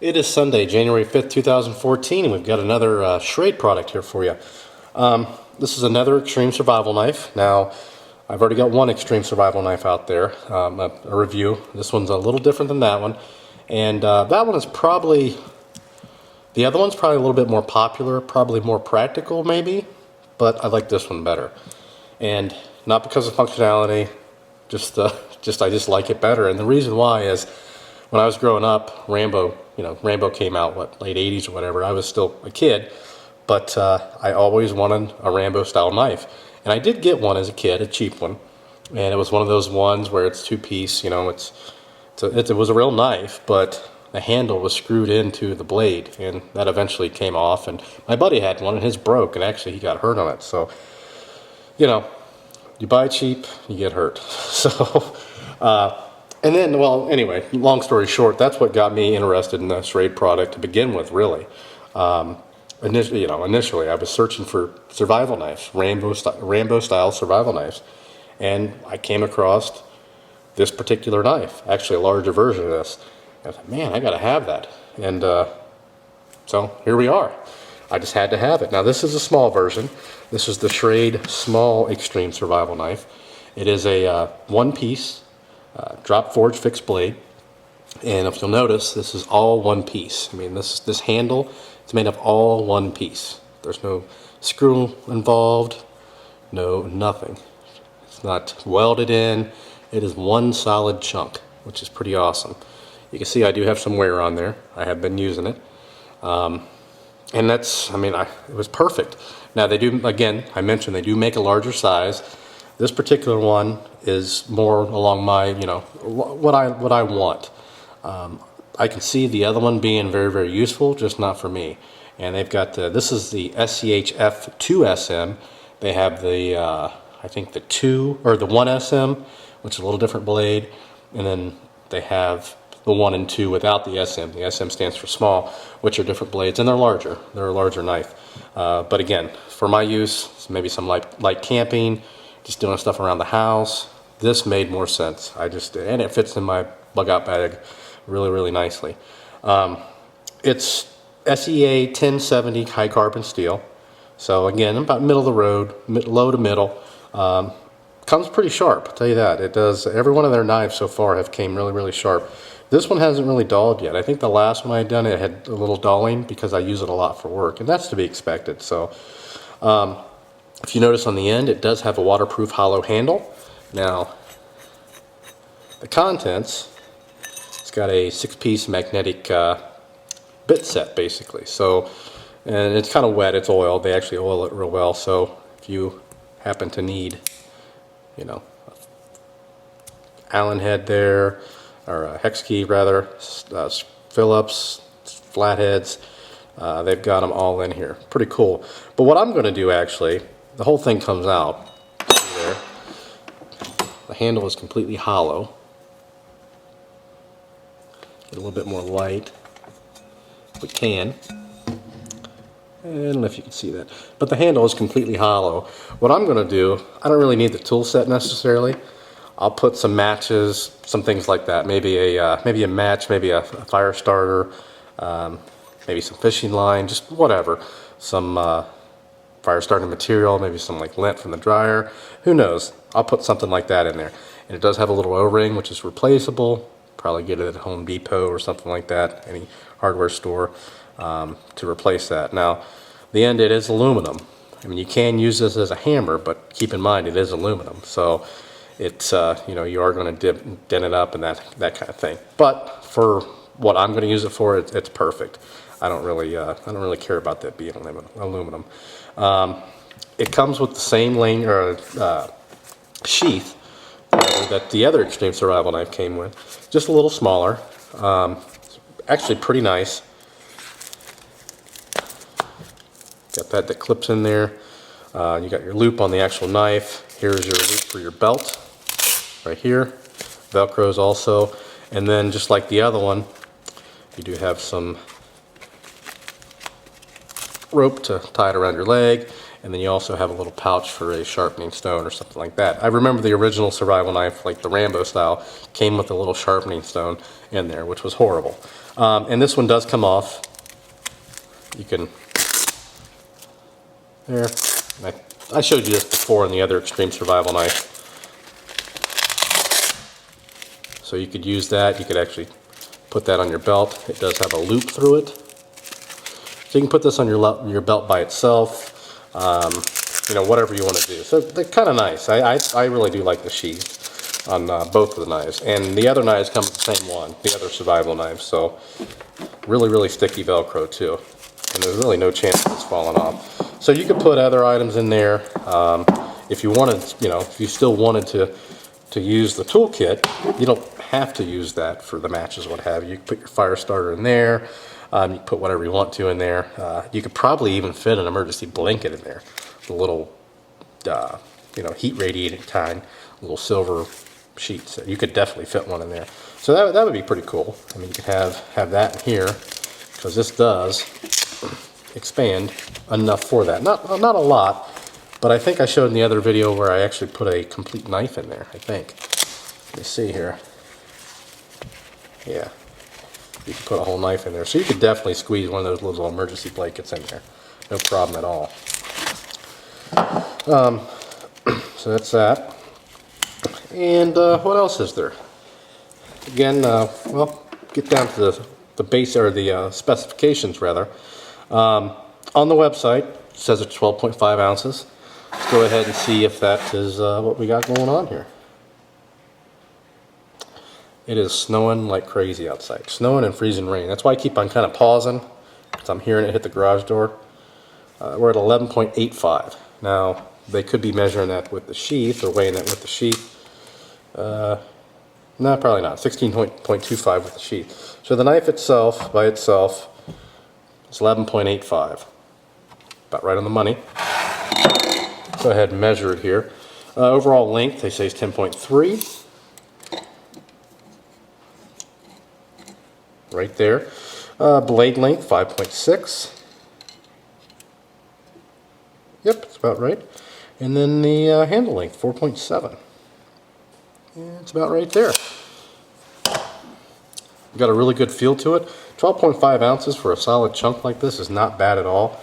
It is Sunday, January 5th, 2014, and we've got another Schrade product here for you. This is another extreme survival knife. Now, I've already got one extreme survival knife out there, a review. This one's a little different than that one. And that one is probably, the other one's probably a little bit more popular, probably more practical maybe, but I like this one better. And not because of functionality, I just like it better. And the reason why is, when I was growing up, Rambo came out, what, late 80s or whatever. I was still a kid, but I always wanted a Rambo style knife. And I did get one as a kid, a cheap one. And it was one of those ones where it's two-piece, you know, it was a real knife, but the handle was screwed into the blade, and that eventually came off. And my buddy had one, and his broke, and actually he got hurt on it. So, you know, you buy cheap, you get hurt. So, and then, well, anyway, long story short, that's what got me interested in the Schrade product to begin with, really. Initially, I was searching for survival knives, Rambo-style survival knives, and I came across this particular knife, actually a larger version of this. I thought, man, I got to have that, and so here we are. I just had to have it. Now, this is a small version. This is the Schrade Small Extreme Survival Knife. It is a one-piece drop forged fixed blade, and if you'll notice, this is all one piece. I mean, this handle is made of all one piece. There's no screw involved, nothing. It's not welded in. It is one solid chunk, which is pretty awesome. You can see I do have some wear on there. I have been using it, and that's, I mean, it was perfect. Now they do, again, I mentioned they do make a larger size. This particular one is more along my, what I want. I can see the other one being very, very useful, just not for me. And they've got this is the SCHF2SM. They have the, I think the 1SM, which is a little different blade, and then they have the 1 and 2 without the SM. The SM stands for small, which are different blades, and they're larger. They're a larger knife. But again, for my use, maybe some light camping, just doing stuff around the house, this made more sense. And it fits in my bug out bag really, really nicely. It's SEA 1070 high carbon steel. So again, about middle of the road, low to middle. Comes pretty sharp, I'll tell you that. It does. Every one of their knives so far have came really, really sharp. This one hasn't really dulled yet. I think the last one I had done, it had a little dulling because I use it a lot for work, and that's to be expected. So, if you notice on the end, it does have a waterproof hollow handle. Now, the contents, it's got a 6-piece magnetic bit set, basically. So, and it's kind of wet, it's oiled. They actually oil it real well. So, if you happen to need, Allen head there, or a hex key rather, Phillips, flatheads, they've got them all in here. Pretty cool. But what I'm going to do, actually, the whole thing comes out there. The handle is completely hollow. Get a little bit more light if we can. I don't know if you can see that, but the handle is completely hollow. What I'm going to do, I don't really need the tool set necessarily. I'll put some matches, some things like that. Maybe a match, maybe a fire starter, maybe some fishing line, just whatever. Some fire starting material, maybe some like lint from the dryer. Who knows? I'll put something like that in there. And it does have a little O-ring, which is replaceable. Probably get it at Home Depot or something like that, any hardware store, to replace that. Now, the end, it is aluminum. I mean, you can use this as a hammer, but keep in mind it is aluminum. So it's, you are going to dent it up and that kind of thing. But for what I'm going to use it for, it's perfect. I don't really care about that being aluminum. It comes with the same sheath that the other extreme survival knife came with, just a little smaller. Actually pretty nice. Got that clips in there. You got your loop on the actual knife. Here's your loop for your belt right here. Velcros also. And then just like the other one, you do have some rope to tie it around your leg. and then you also have a little pouch for a sharpening stone or something like that. I remember the original survival knife, like the Rambo style, came with a little sharpening stone in there, which was horrible. And this one does come off. You can, there, I showed you this before in the other extreme survival knife. So you could use that, you could actually put that on your belt. It does have a loop through it. So you can put this on your belt by itself, you know, whatever you want to do. So they're kind of nice. I really do like the sheath on both of the knives. And the other knives come with the same one, the other survival knives. So really, really sticky Velcro too. And there's really no chance of this falling off. So you could put other items in there. If you wanted, you know, if you still wanted to use the toolkit, you don't have to use that for the matches, what have you. You can put your fire starter in there. You can put whatever you want to in there. You could probably even fit an emergency blanket in there. The little, you know, heat radiated kind, little silver sheets. You could definitely fit one in there. So that would be pretty cool. I mean, you could have that in here, because this does expand enough for that. Not a lot, but I think I showed in the other video where I actually put a complete knife in there, I think. Let me see here. Yeah. You can put a whole knife in there. So you could definitely squeeze one of those little emergency blankets in there. No problem at all. So that's that. And what else is there? Again, well, get down to the base, or the specifications rather. On the website, it says it's 12.5 ounces. Let's go ahead and see if that is what we got going on here. It is snowing like crazy outside. Snowing and freezing rain. That's why I keep on kind of pausing, because I'm hearing it hit the garage door. We're at 11.85. Now, they could be measuring that with the sheath, or weighing that with the sheath. No, probably not. 16.25 with the sheath. So the knife itself, by itself, is 11.85. About right on the money. Go ahead and measure it here. Overall length, they say, is 10.3. Right there. Blade length, 5.6. Yep, that's about right. And then the handle length, 4.7. Yeah, it's about right there. Got a really good feel to it. 12.5 ounces for a solid chunk like this is not bad at all.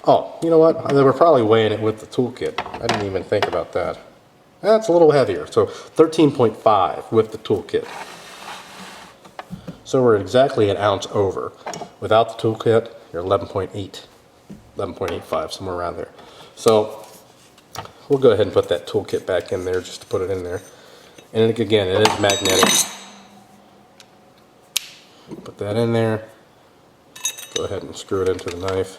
Oh, you know what? They were probably weighing it with the toolkit. I didn't even think about that. That's a little heavier. So 13.5 with the toolkit. So we're exactly an ounce over. Without the toolkit, you're 11.8, 11.85, somewhere around there. So we'll go ahead and put that toolkit back in there just to put it in there. And again, it is magnetic. Put that in there. Go ahead and screw it into the knife.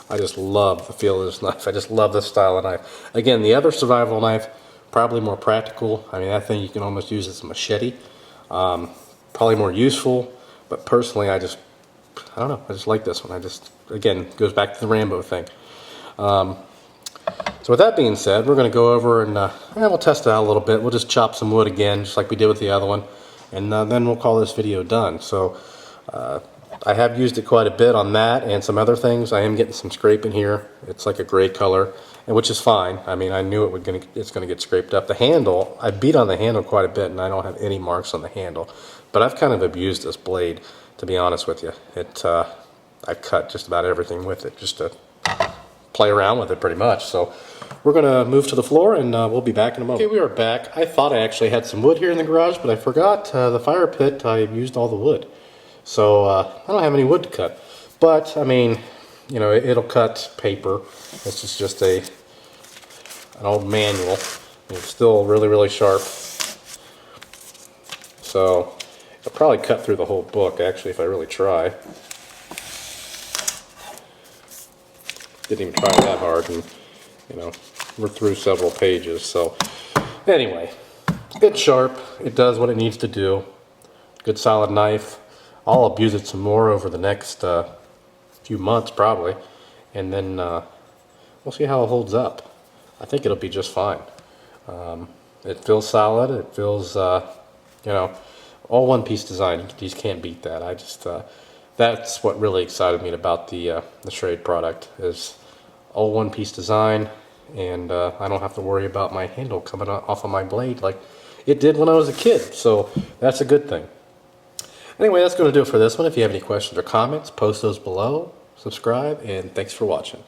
I just love the feel of this knife. I just love this style of knife. Again, the other survival knife, probably more practical. I mean, that thing you can almost use as a machete. Probably more useful, but personally I don't know, I just like this one. Again, goes back to the Rambo thing. So with that being said, we're going to go over and we'll test it out a little bit. We'll just chop some wood again, just like we did with the other one, and then we'll call this video done. So I have used it quite a bit on that and some other things. I am getting some scrape in here. It's like a gray color, and which is fine. I mean, I knew it's going to get scraped up. The handle, I beat on the handle quite a bit, and I don't have any marks on the handle. But I've kind of abused this blade, to be honest with you. I've cut just about everything with it, just to play around with it pretty much. So we're going to move to the floor, and we'll be back in a moment. Okay, we are back. I thought I actually had some wood here in the garage, but I forgot the fire pit. I used all the wood. So I don't have any wood to cut. But, I mean, you know, it'll cut paper. This is just an old manual. It's still really, really sharp. So it'll probably cut through the whole book, actually, if I really try. Didn't even try that hard, and, you know, we're through several pages. So anyway, it's sharp. It does what it needs to do. Good solid knife. I'll abuse it some more over the next few months probably, and then we'll see how it holds up. I think it'll be just fine. It feels solid. It feels, you know, all one-piece design. You just can't beat that. that's what really excited me about the Schrade product, is all one-piece design, and I don't have to worry about my handle coming off of my blade like it did when I was a kid. So that's a good thing. Anyway, that's going to do it for this one. If you have any questions or comments, post those below, subscribe, and thanks for watching.